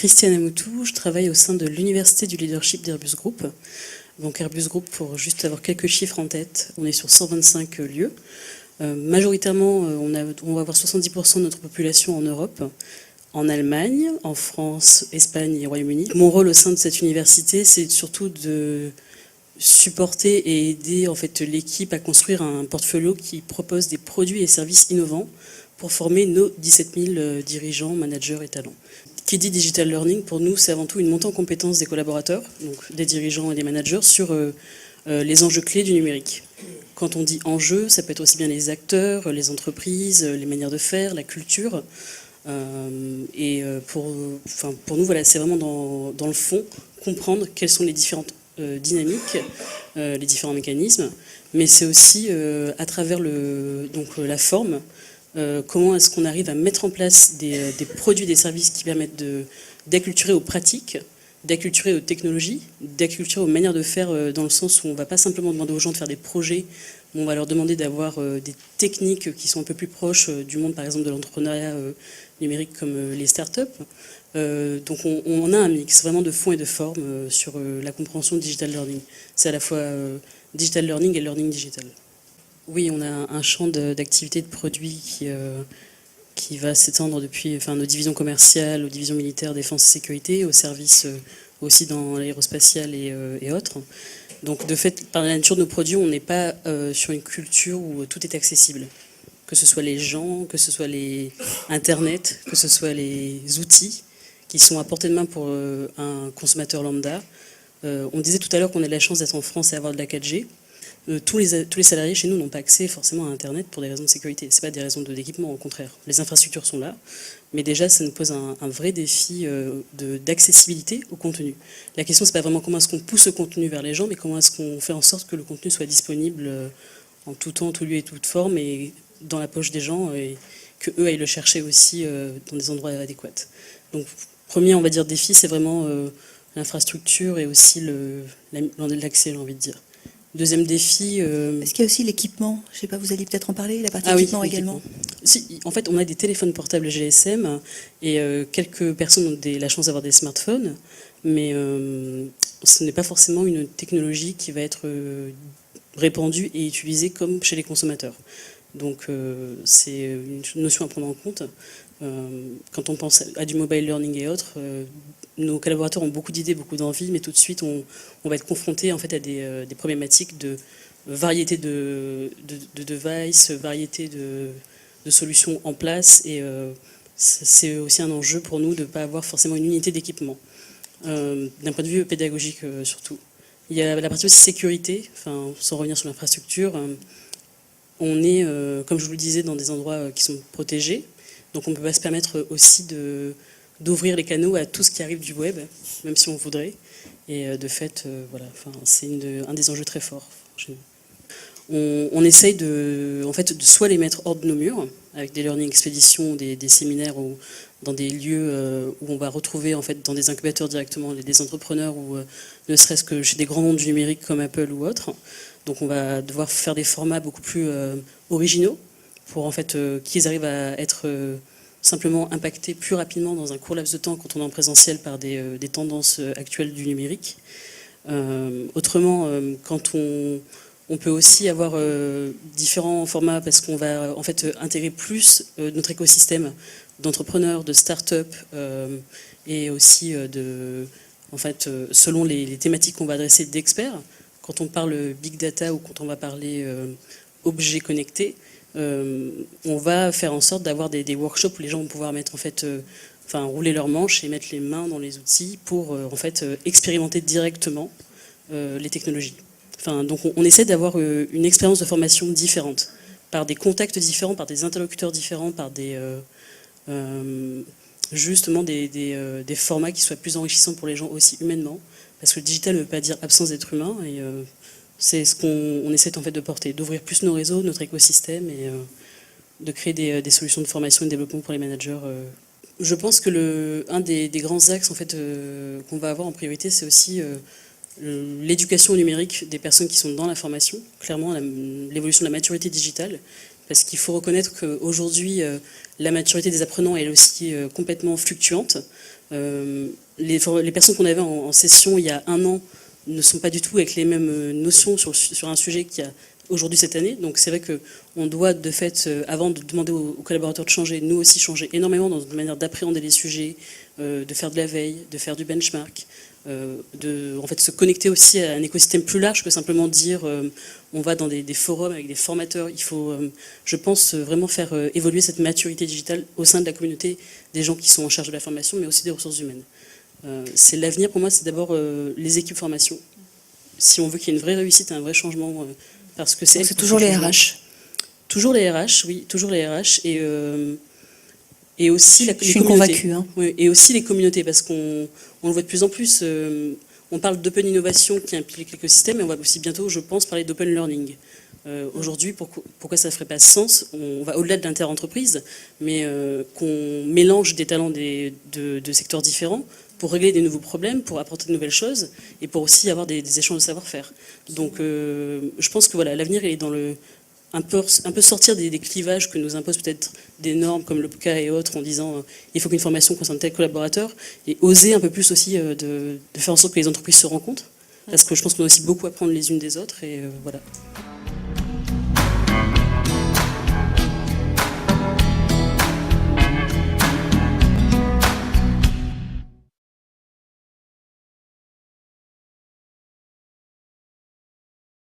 Christiane Amoutou, je travaille au sein de l'Université du Leadership d'Airbus Group. Donc Airbus Group, pour juste avoir quelques chiffres en tête, on est sur 125 lieux. Majoritairement, on va avoir 70% de notre population en Europe, en Allemagne, en France, Espagne et Royaume-Uni. Mon rôle au sein de cette université, c'est surtout de supporter et aider en fait, l'équipe à construire un portfolio qui propose des produits et services innovants pour former nos 17 000 dirigeants, managers et talents. Qui dit digital learning, pour nous, c'est avant tout une montée en compétences des collaborateurs, donc des dirigeants et des managers, sur les enjeux clés du numérique. Quand on dit enjeux, ça peut être aussi bien les acteurs, les entreprises, les manières de faire, la culture. Pour nous, voilà, c'est vraiment dans le fond, comprendre quelles sont les différentes dynamiques, les différents mécanismes, mais c'est aussi à travers la forme, comment est-ce qu'on arrive à mettre en place des produits, des services qui permettent d'acculturer aux pratiques, d'acculturer aux technologies, d'acculturer aux manières de faire, dans le sens où on ne va pas simplement demander aux gens de faire des projets, mais on va leur demander d'avoir des techniques qui sont un peu plus proches du monde, par exemple, de l'entrepreneuriat numérique comme les startups. Donc on a un mix vraiment de fond et de forme sur la compréhension de digital learning. C'est à la fois digital learning et learning digital. Oui, on a un champ d'activité de produits qui va s'étendre depuis nos divisions commerciales, aux divisions militaires, défense et sécurité, aux services aussi dans l'aérospatial et autres. Donc de fait, par la nature de nos produits, on n'est pas sur une culture où tout est accessible. Que ce soit les gens, que ce soit les Internet, que ce soit les outils qui sont à portée de main pour un consommateur lambda. On disait tout à l'heure qu'on a de la chance d'être en France et avoir de la 4G. Tous les salariés chez nous n'ont pas accès forcément à Internet pour des raisons de sécurité. Ce n'est pas des raisons d'équipement, au contraire. Les infrastructures sont là, mais déjà ça nous pose un vrai défi d'accessibilité au contenu. La question, c'est pas vraiment comment est-ce qu'on pousse ce contenu vers les gens, mais comment est-ce qu'on fait en sorte que le contenu soit disponible en tout temps, tout lieu et toute forme, et dans la poche des gens, et qu'eux aillent le chercher aussi dans des endroits adéquats. Donc, premier, on va dire, défi, c'est vraiment l'infrastructure et aussi l'accès, j'ai envie de dire. Deuxième défi... Est-ce qu'il y a aussi l'équipement? Je ne sais pas, vous allez peut-être en parler, la partie équipement également. Si, en fait, on a des téléphones portables GSM et quelques personnes ont la chance d'avoir des smartphones, mais ce n'est pas forcément une technologie qui va être répandue et utilisée comme chez les consommateurs. Donc c'est une notion à prendre en compte. Quand on pense à du mobile learning et autres, nos collaborateurs ont beaucoup d'idées, beaucoup d'envies, mais tout de suite on va être confronté en fait à des problématiques de variété de devices, variété de solutions en place, et c'est aussi un enjeu pour nous de ne pas avoir forcément une unité d'équipement, d'un point de vue pédagogique surtout. Il y a la partie aussi sécurité, sans revenir sur l'infrastructure. On est, comme je vous le disais, dans des endroits qui sont protégés, donc on ne peut pas se permettre aussi d'ouvrir les canaux à tout ce qui arrive du web, même si on voudrait. Et de fait, voilà, c'est un des enjeux très forts chez nous. On essaye de soit les mettre hors de nos murs, avec des learning expéditions, des séminaires, ou dans des lieux où on va retrouver en fait, dans des incubateurs directement des entrepreneurs, ou ne serait-ce que chez des grands noms du numérique comme Apple ou autres. Donc on va devoir faire des formats beaucoup plus originaux pour en fait qu'ils arrivent à être simplement impactés plus rapidement dans un court laps de temps quand on est en présentiel par des tendances actuelles du numérique. Autrement, quand on peut aussi avoir différents formats, parce qu'on va en fait intégrer plus notre écosystème d'entrepreneurs, de start-up, et aussi selon les thématiques qu'on va adresser, d'experts. Quand on parle big data ou quand on va parler objets connectés, on va faire en sorte d'avoir des workshops où les gens vont pouvoir mettre rouler leurs manches et mettre les mains dans les outils pour expérimenter directement les technologies. Donc on essaie d'avoir une expérience de formation différente, par des contacts différents, par des interlocuteurs différents, par justement des formats qui soient plus enrichissants pour les gens aussi humainement. Parce que le digital ne veut pas dire absence d'être humain, et c'est ce qu'on essaie en fait de porter, d'ouvrir plus nos réseaux, notre écosystème, et de créer des solutions de formation et de développement pour les managers. Je pense que un des grands axes en fait, qu'on va avoir en priorité, c'est aussi l'éducation numérique des personnes qui sont dans la formation, clairement l'évolution de la maturité digitale, parce qu'il faut reconnaître qu'aujourd'hui, la maturité des apprenants est aussi complètement fluctuante. Les personnes qu'on avait en session il y a un an ne sont pas du tout avec les mêmes notions sur un sujet qu'il y a aujourd'hui cette année. Donc c'est vrai qu'on doit de fait, avant de demander aux collaborateurs de changer, nous aussi changer énormément dans notre manière d'appréhender les sujets, de faire de la veille, de faire du benchmark, de en fait, se connecter aussi à un écosystème plus large que simplement dire on va dans des forums avec des formateurs. Il faut, je pense, vraiment faire évoluer cette maturité digitale au sein de la communauté des gens qui sont en charge de la formation, mais aussi des ressources humaines. C'est l'avenir pour moi, c'est d'abord les équipes formation. Si on veut qu'il y ait une vraie réussite, un vrai changement, parce que c'est toujours les RH. Toujours les RH, oui, toujours les RH et aussi les communautés. Je suis convaincue. Hein. Oui, et aussi les communautés, parce qu'on le voit de plus en plus. On parle d'open innovation qui implique l'écosystème, et on va aussi bientôt, je pense, parler d'open learning. Aujourd'hui, pourquoi ça ne ferait pas sens? On va au-delà de l'inter-entreprise, mais qu'on mélange des talents de secteurs différents pour régler des nouveaux problèmes, pour apporter de nouvelles choses, et pour aussi avoir des échanges de savoir-faire. Donc je pense que voilà, l'avenir est dans un peu sortir des clivages que nous imposent peut-être des normes comme le POCA et autres, en disant il faut qu'une formation concerne tel collaborateur, et oser un peu plus aussi de faire en sorte que les entreprises se rencontrent, parce que je pense qu'on a aussi beaucoup à apprendre les unes des autres, et voilà.